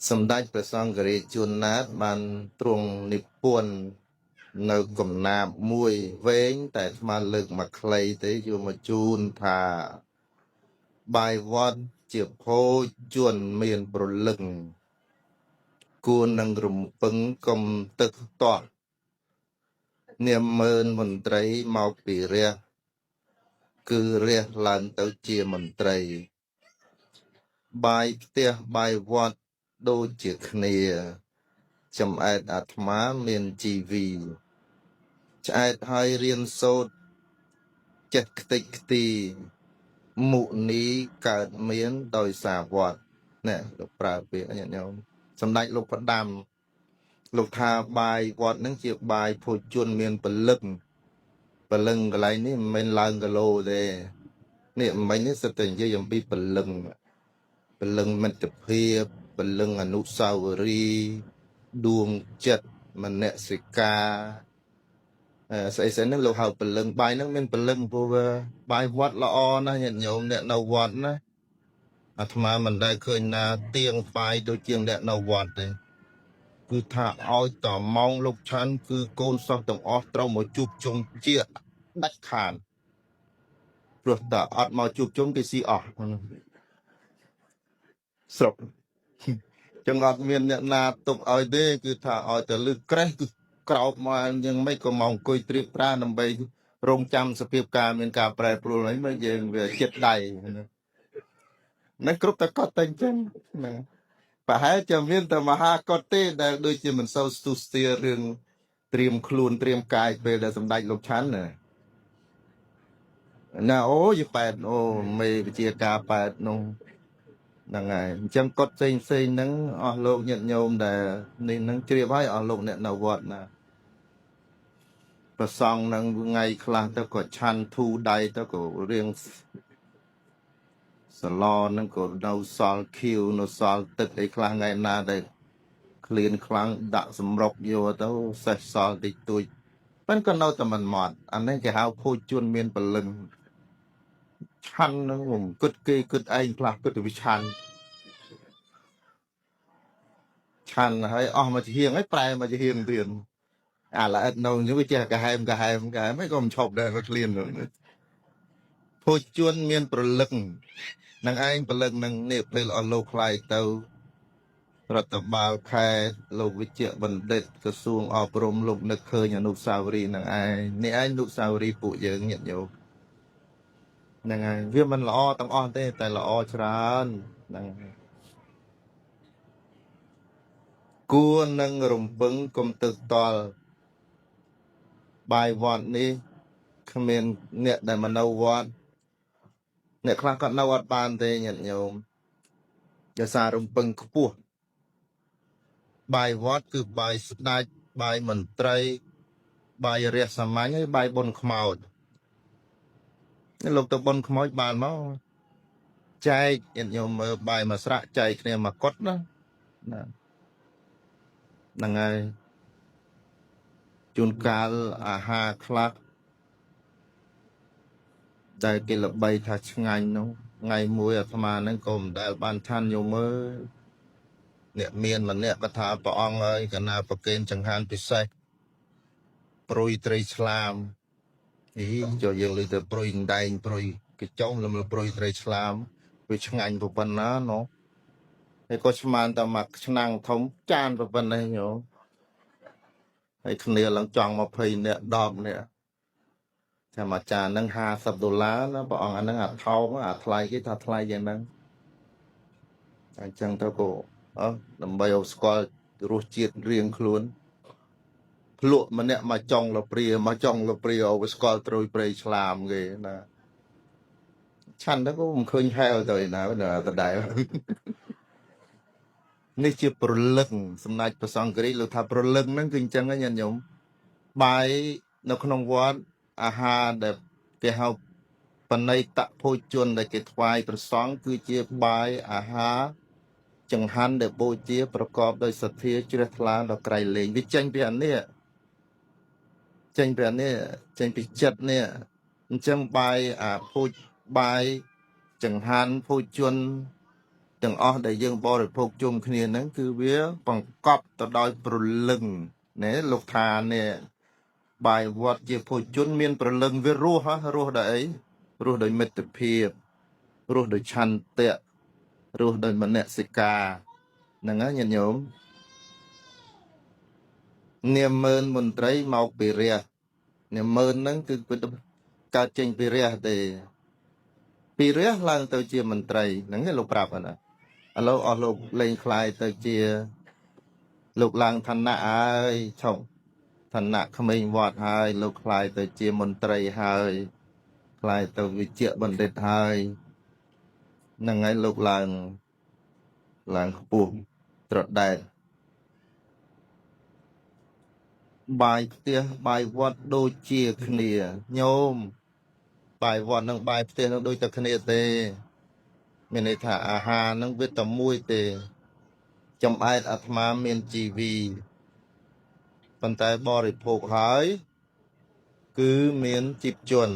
សម្ដេចព្រះសង្ឃរាជជួនណាតបានទ្រង់និពន្ធនៅកំណាព្យមួយវែងតែស្មើលើកមកខ្លីទេយកមកជូនថាបាយវត្តជាភោជនមានប្រលឹងគួរនឹងរំពឹងកុំទឹកទាស់នាមមើលមន្ត្រីមកពីរះគឺរះឡើងទៅជាមន្ត្រីបាយផ្ទះបាយវត្តដូចជាគ្នាចំអែតអាត្មាមានជីវីឆ្អែតហើយរៀនសូត្រចេះខ្ទេចខ្ទីមុនីកើតមានដោយសារវត្តណែលោកប្រើពាក្យញាតិញោមសម្ដេចលោកផ្ដាំលោកថាបាយវត្តនឹងជាបាយភោជនមានពលឹងកន្លែងនេះមិនមែនឡើងគីឡូទេនេះមិញនេះសិតតែនិយាយអំពីពលឹងមិត្តភាពពលឹងអនុស្សាវរីយ៍ដួងចិត្តមនសិការស្អីហ្នឹងលោកហៅពលឹងបាយហ្នឹងមានពលឹងព្រោះបាយវត្តល្អណាស់ញាតិញោមអ្នកនៅវត្តណាអាត្មាមិនដែលឃើញណាទៀងបាយដូចជាងអ្នកនៅវត្តទេគឺថាឲ្យតម៉ោងលោកឆាន់គឺកូនសិស្សទាំងអស់ត្រូវមកជួបជុំជាដាច់ខាតព្រោះតែអត់មកជួបជុំគេស៊ីអស់ស្រុកចឹងអត់មានអ្នកណាទុកឲ្យទេគឺថាឲ្យតែលឺក្រេះគឺក្រោបមកយ៉ាងម៉េចក៏មកអង្គុយត្រៀបប្រាដើម្បីរងចាំសភាពការមានការប្រែប្រួលហ្នឹងមកយើងវាចិត្តដៃហ្នឹងគ្រប់តែគាត់តែអញ្ចឹងណាប្រហែលជាមានតែមហាកុដទេដែលដូចជាមិនសូវស្ទុះស្ទារឿងត្រៀមខ្លួនត្រៀមកាយពេលដែលសម្ដេចលោកឆាន់ណាអូយប៉ែតអូមេវិជាការប៉ែតនោះហ្នឹងហើយអញ្ចឹងកុដផ្សេងហ្នឹងអស់លោកញាតិញោមដែលនេះហ្នឹងជ្រាបហើយអស់លោកអ្នកនៅវត្តណាប្រសងហ្នឹងថ្ងៃខ្លះទៅក៏ឆាន់ធូរដៃទៅក៏រៀងសឡហ្នឹងក៏នៅសល់ខៀវនៅសល់ទឹកអីខ្លះថ្ងៃណាដែលក្លៀនខ្លាំងដាក់សម្រុកយកទៅសេះសល់តិចតួចប៉ិនក៏នៅតែមិនម៉ត់អានេះគេហៅភោជនមានពលឹងឆាន់ហ្នឹងគិតគេគិតឯងខ្លះគិតទៅវាឆាន់ហើយអស់មកជាហៀងហើយប្រែមកជាហៀងទៀតអាល្អិតនៅនេះវាចេះកាហែមមិនក៏មិនឈប់ដែរវាក្លៀនភោជនមានប្រលឹងនឹងឯងប្រលឹងនឹងនេះពេលអស់លោកខ្លាយទៅរដ្ឋបាលខេត្តលោកវិជ្ជបណ្ឌិតក្រសួងអប់រំលោកនឹកឃើញអនុស្សាវរីយ៍នឹងឯងនេះឯងអនុស្សាវរីយ៍ពួកយើងញាតិញោមហ្នឹងហើយវាមិនល្អទាំងអស់ទេតែល្អច្រើនហ្នឹងគួរនឹងរំពឹងគុំទឹកតល់បាយវត្តនេះគ្មានអ្នកដែលមកនៅវត្តអ្នកខ្លះគាត់នៅអត់បានទេញាតិញោមដោយសាររំពឹងខ្ពស់បាយវត្តគឺបាយស្ដេចបាយមន្ត្រីបាយរះសាមញ្ញហើយបាយបុនខ្មោចនេះលោកទៅបុនខ្មោចបានមកចែកញាតិញោមមើលបាយមួយស្រាក់ចែកគ្នាមកកត់ណាហ្នឹងហើយជួនកាលអាហារខ្លះដែលគេល្បីថាឆ្ងាញ់នោះថ្ងៃមួយអាត្មាហ្នឹងក៏មិនដែលបានឆាន់ញោមមើលអ្នកមានម្នាក់ក៏ថាព្រះអង្គអើយកណាប្រគេនចង្ហាន់ពិសេសព្រុយត្រីឆ្លាមចូលយើងលើទៅព្រុយដែងព្រុយកញ្ចុងលំព្រុយត្រីឆ្លាមវាឆ្ងាញ់ប៉ុណ្ណាណោះហើយក៏ស្មានតែមកឆ្នាំងធំចានប៉ុណ្ណេះញោមហើយគ្នាឡើងចង់20នាក់10នាក់ចាំអាចារ្យហ្នឹង$50ណាព្រះអង្គអាហ្នឹងអាថោកអាថ្លៃគេថាថ្លៃយ៉ាងហ្នឹងអញ្ចឹងទៅក៏ដើម្បីឲ្យស្គាល់រសជាតិរៀងខ្លួនភ្លក់ម្នាក់មកចង់លព្រាឲ្យស្គាល់ត្រួយព្រៃឆ្លាមគេណាឆាន់ទៅក៏មិនឃើញហែលទៅឯណាដដែលនេះជាប្រលឹងសម្ដេចព្រះសង្ឃរាជលោកថាប្រលឹងហ្នឹងគឺអញ្ចឹងញាតិញោមបាយនៅក្នុងវត្តអាហារដែលគេហៅបណិតភោជនដែលគេថ្វាយព្រះសង្ឃគឺជាបាយអាហារចង្ហាន់ដែលបូជាប្រកបដោយសទ្ធាជ្រះថ្លាដល់ក្រៃលែងវាចេញពីអានេះចេញពីចិត្តនេះអញ្ចឹងបាយអាភោជបាយចង្ហាន់ភោជន ទាំងអស់ដែលយើងបរិភោគជុំគ្នាហ្នឹងគឺវាបង្កប់ទៅដោយព្រលឹងណែលោកថានេះបាយវត្តជាភោជនមានព្រលឹងវារស់រស់ដោយអីរស់ដោយមិត្តភាពរស់ដោយឆន្ទៈរស់ដោយមនសិការហ្នឹងហើយញាតិញោមនាមមើលមន្ត្រីមកពីរះនាមមើលហ្នឹងគឺកើតចេញពីរះទេពីរះឡើងទៅជាមន្ត្រីហ្នឹងឯងលោកប្រាប់ណាឥឡូវអស់លោកលេងខ្លាយទៅជាលោកឡើងឋានៈហើយឆុកឋានៈក្មេងវត្តហើយលោកខ្លាយទៅជាមន្ត្រីហើយខ្លាយទៅវិជ្ជបណ្ឌិតហើយហ្នឹងហើយលោកឡើងខ្ពស់ត្រដែតបាយផ្ទះបាយវត្តដូចជាគ្នាញោមបាយវត្តនិងបាយផ្ទះនឹងដូចតែគ្នាទេមានន័យថាអាហារនឹងវាតែមួយទេចំអែតអាត្មាមានជីវីប៉ុន្តែបរិភោគហើយគឺមានជីពជន់